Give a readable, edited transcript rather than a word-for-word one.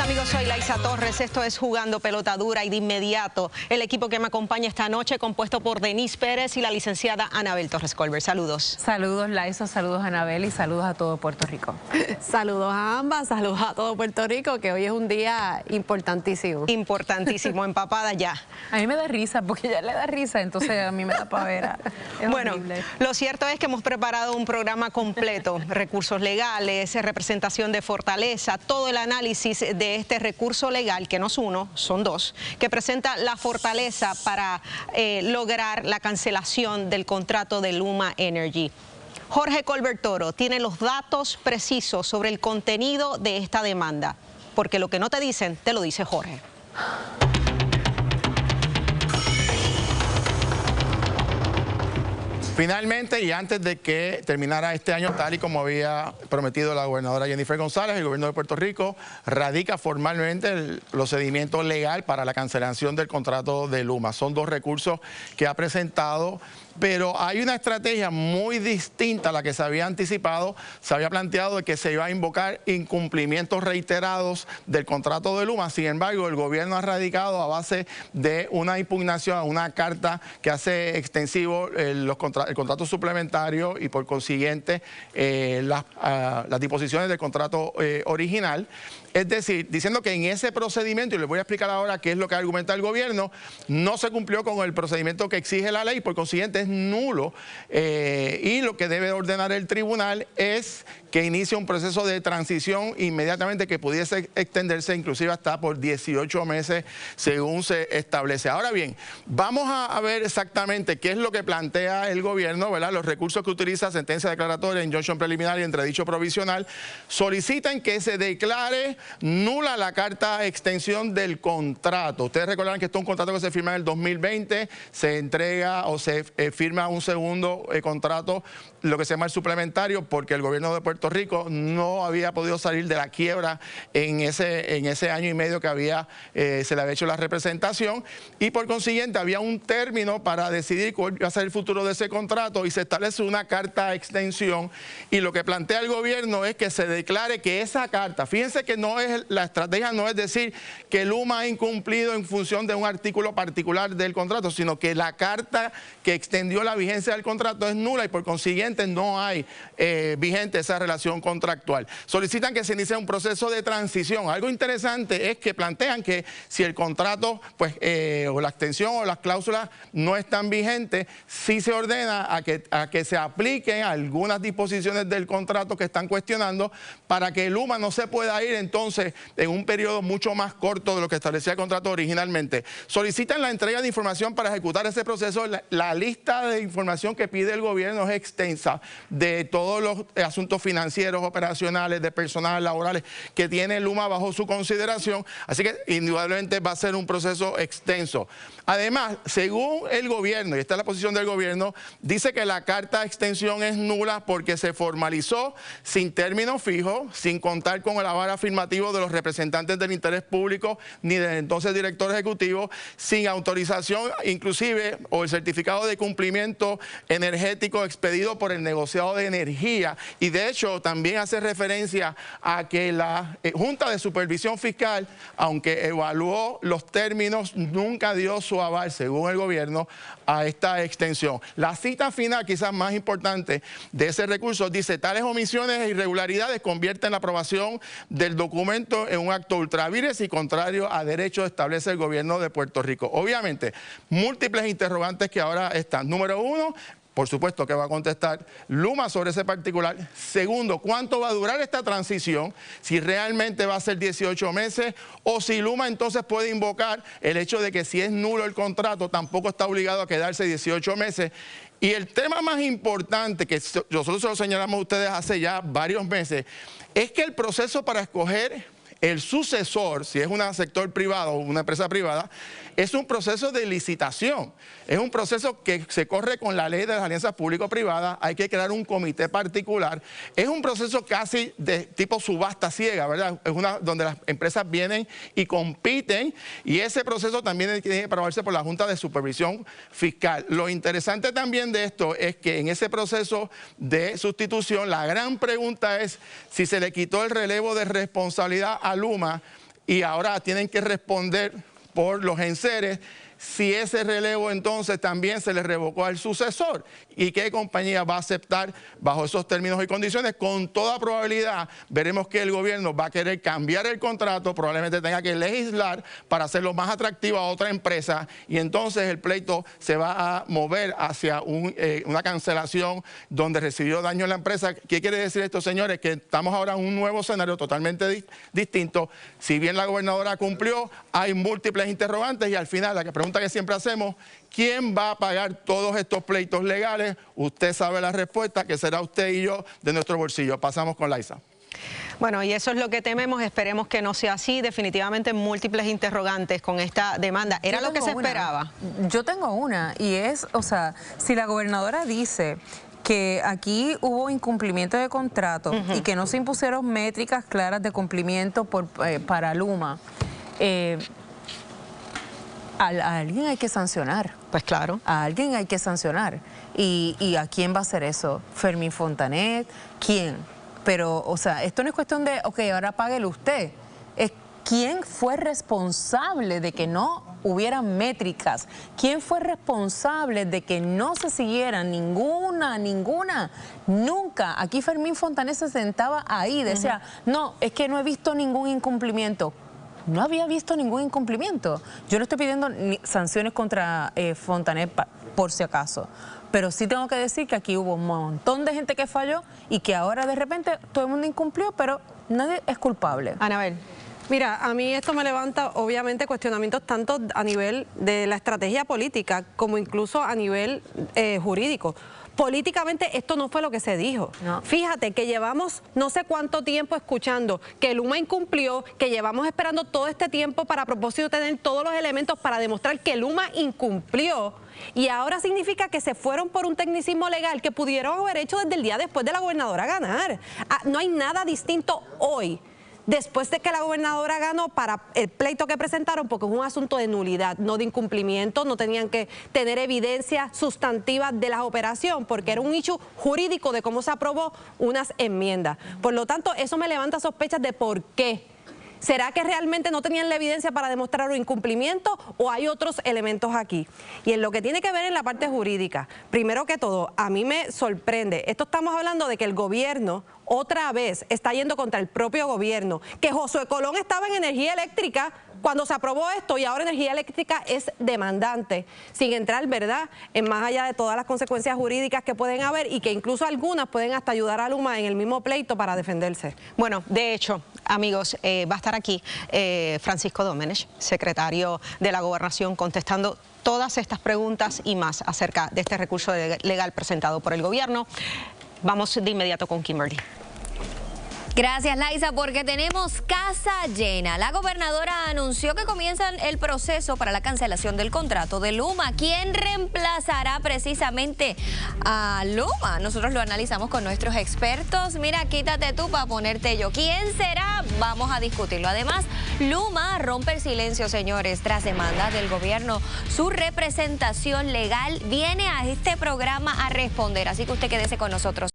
amigos, soy Laisa Torres, esto es Jugando Pelota Dura y de inmediato el equipo que me acompaña esta noche compuesto por Denise Pérez y la licenciada Anabel Torres Colbert. Saludos. Saludos Laisa, saludos Anabel y saludos a todo Puerto Rico. Saludos a ambas, saludos a todo Puerto Rico, que hoy es un día importantísimo. Importantísimo, empapada ya. A mí me da risa, porque ya le da risa, entonces a mí me da pavera. Bueno, lo cierto es que hemos preparado un programa completo, recursos legales, representación de Fortaleza, todo el análisis de este recurso legal, que no es uno, son dos, que presenta la Fortaleza para lograr la cancelación del contrato de Luma Energy. Jorge Colbert Toro tiene los datos precisos sobre el contenido de esta demanda, porque lo que no te dicen, te lo dice Jorge. Finalmente, y antes de que terminara este año, tal y como había prometido la gobernadora Jennifer González, el gobierno de Puerto Rico radica formalmente el procedimiento legal para la cancelación del contrato de Luma. Son dos recursos que ha presentado, pero hay una estrategia muy distinta a la que se había anticipado. Se había planteado de que se iba a invocar incumplimientos reiterados del contrato de Luma. Sin embargo, el gobierno ha radicado a base de una impugnación, una carta que hace extensivo el contrato suplementario y por consiguiente las disposiciones del contrato original. Es decir, diciendo que en ese procedimiento, y les voy a explicar ahora qué es lo que argumenta el gobierno, no se cumplió con el procedimiento que exige la ley, por consiguiente es nulo, y lo que debe ordenar el tribunal es que inicie un proceso de transición inmediatamente que pudiese extenderse inclusive hasta por 18 meses según se establece. Ahora bien, vamos a ver exactamente qué es lo que plantea el gobierno, ¿verdad? Los recursos que utiliza sentencia declaratoria, injunction preliminar y entredicho provisional solicitan que se declare nula la carta de extensión del contrato. Ustedes recordarán que esto es un contrato que se firma en el 2020, se entrega o se firma un segundo contrato, lo que se llama el suplementario, porque el gobierno de Puerto Rico no había podido salir de la quiebra en ese año y medio que se le había hecho la representación, y por consiguiente había un término para decidir cuál iba a ser el futuro de ese contrato y se establece una carta de extensión, y lo que plantea el gobierno es que se declare que esa carta, fíjense que la estrategia no es decir que Luma ha incumplido en función de un artículo particular del contrato, sino que la carta que extendió la vigencia del contrato es nula y por consiguiente no hay vigente esa relación contractual. Solicitan que se inicie un proceso de transición. Algo interesante es que plantean que si el contrato, pues, o la extensión o las cláusulas no están vigentes, sí se ordena a que se apliquen algunas disposiciones del contrato que están cuestionando para que Luma no se pueda ir entonces en un periodo mucho más corto de lo que establecía el contrato originalmente. Solicitan la entrega de información para ejecutar ese proceso. La lista de información que pide el gobierno es extensa de todos los asuntos financieros, operacionales, de personal, laborales que tiene Luma bajo su consideración, así que indudablemente va a ser un proceso extenso. Además, según el gobierno, y esta es la posición del gobierno, dice que la carta de extensión es nula porque se formalizó sin término fijo, sin contar con el aval afirmativo de los representantes del interés público ni del entonces director ejecutivo, sin autorización inclusive o el certificado de cumplimiento energético expedido por el negociado de energía, y de hecho también hace referencia a que la Junta de Supervisión Fiscal, aunque evaluó los términos, nunca dio su aval, según el gobierno, a esta extensión. La cita final, quizás más importante de ese recurso, dice: tales omisiones e irregularidades convierten la aprobación del documento en un acto ultra vires y contrario a derecho establece el gobierno de Puerto Rico. Obviamente, múltiples interrogantes que ahora están. Número uno, por supuesto que va a contestar Luma sobre ese particular. Segundo, ¿cuánto va a durar esta transición? Si realmente va a ser 18 meses o si Luma entonces puede invocar el hecho de que si es nulo el contrato tampoco está obligado a quedarse 18 meses. Y el tema más importante que nosotros se lo señalamos a ustedes hace ya varios meses es que el proceso para escoger el sucesor, si es un sector privado o una empresa privada, es un proceso de licitación. Es un proceso que se corre con la ley de las alianzas público-privadas. Hay que crear un comité particular. Es un proceso casi de tipo subasta ciega, ¿verdad? Es donde las empresas vienen y compiten, y ese proceso también tiene que aprobarse por la Junta de Supervisión Fiscal. Lo interesante también de esto es que en ese proceso de sustitución, la gran pregunta es si se le quitó el relevo de responsabilidad a Luma y ahora tienen que responder por los enseres. Si ese relevo entonces también se le revocó al sucesor, y qué compañía va a aceptar bajo esos términos y condiciones. Con toda probabilidad veremos que el gobierno va a querer cambiar el contrato, probablemente tenga que legislar para hacerlo más atractivo a otra empresa, y entonces el pleito se va a mover hacia una cancelación donde recibió daño la empresa. ¿Qué quiere decir esto, señores? Que estamos ahora en un nuevo escenario totalmente distinto. Si bien la gobernadora cumplió, hay múltiples interrogantes, y al final la pregunta que siempre hacemos: ¿quién va a pagar todos estos pleitos legales? Usted sabe la respuesta, que será usted y yo de nuestro bolsillo. Pasamos con Liza. Bueno, y eso es lo que tememos, esperemos que no sea así. Definitivamente múltiples interrogantes con esta demanda. ¿Era lo que se esperaba? Yo tengo una, y es, o sea, si la gobernadora dice que aquí hubo incumplimiento de contrato y que no se impusieron métricas claras de cumplimiento para Luma, a alguien hay que sancionar. Pues claro. A alguien hay que sancionar. ¿Y a quién va a hacer eso? ¿Fermín Fontanet? ¿Quién? Pero, o sea, esto no es cuestión de, ok, ahora páguelo usted. Es quién fue responsable de que no hubieran métricas. ¿Quién fue responsable de que no se siguieran ninguna? Nunca. Aquí Fermín Fontanet se sentaba ahí, decía, no, es que no he visto ningún incumplimiento. No había visto ningún incumplimiento. Yo no estoy pidiendo sanciones contra Fontanet por si acaso, pero sí tengo que decir que aquí hubo un montón de gente que falló y que ahora de repente todo el mundo incumplió, pero nadie es culpable. Anabel. Mira, a mí esto me levanta obviamente cuestionamientos tanto a nivel de la estrategia política como incluso a nivel jurídico. Políticamente esto no fue lo que se dijo. No. Fíjate que llevamos no sé cuánto tiempo escuchando que Luma incumplió, que llevamos esperando todo este tiempo para a propósito de tener todos los elementos para demostrar que Luma incumplió, y ahora significa que se fueron por un tecnicismo legal que pudieron haber hecho desde el día después de la gobernadora ganar. No hay nada distinto hoy, después de que la gobernadora ganó, para el pleito que presentaron, porque es un asunto de nulidad, no de incumplimiento. No tenían que tener evidencia sustantiva de la operación, porque era un issue jurídico de cómo se aprobó unas enmiendas. Por lo tanto, eso me levanta sospechas de por qué. ¿Será que realmente no tenían la evidencia para demostrar un incumplimiento, o hay otros elementos aquí? Y en lo que tiene que ver en la parte jurídica, primero que todo, a mí me sorprende. Esto estamos hablando de que el gobierno otra vez está yendo contra el propio gobierno, que Josué Colón estaba en energía eléctrica cuando se aprobó esto, y ahora energía eléctrica es demandante, sin entrar, ¿verdad?, en más allá de todas las consecuencias jurídicas que pueden haber, y que incluso algunas pueden hasta ayudar a Luma en el mismo pleito para defenderse. Bueno, de hecho, amigos, va a estar aquí Francisco Domenech, secretario de la Gobernación, contestando todas estas preguntas y más acerca de este recurso legal presentado por el gobierno. Vamos de inmediato con Kimberly. Gracias, Liza, porque tenemos casa llena. La gobernadora anunció que comienzan el proceso para la cancelación del contrato de Luma. ¿Quién reemplazará precisamente a Luma? Nosotros lo analizamos con nuestros expertos. Mira, quítate tú para ponerte yo. ¿Quién será? Vamos a discutirlo. Además, Luma rompe el silencio, señores, tras demanda del gobierno. Su representación legal viene a este programa a responder, así que usted quédese con nosotros.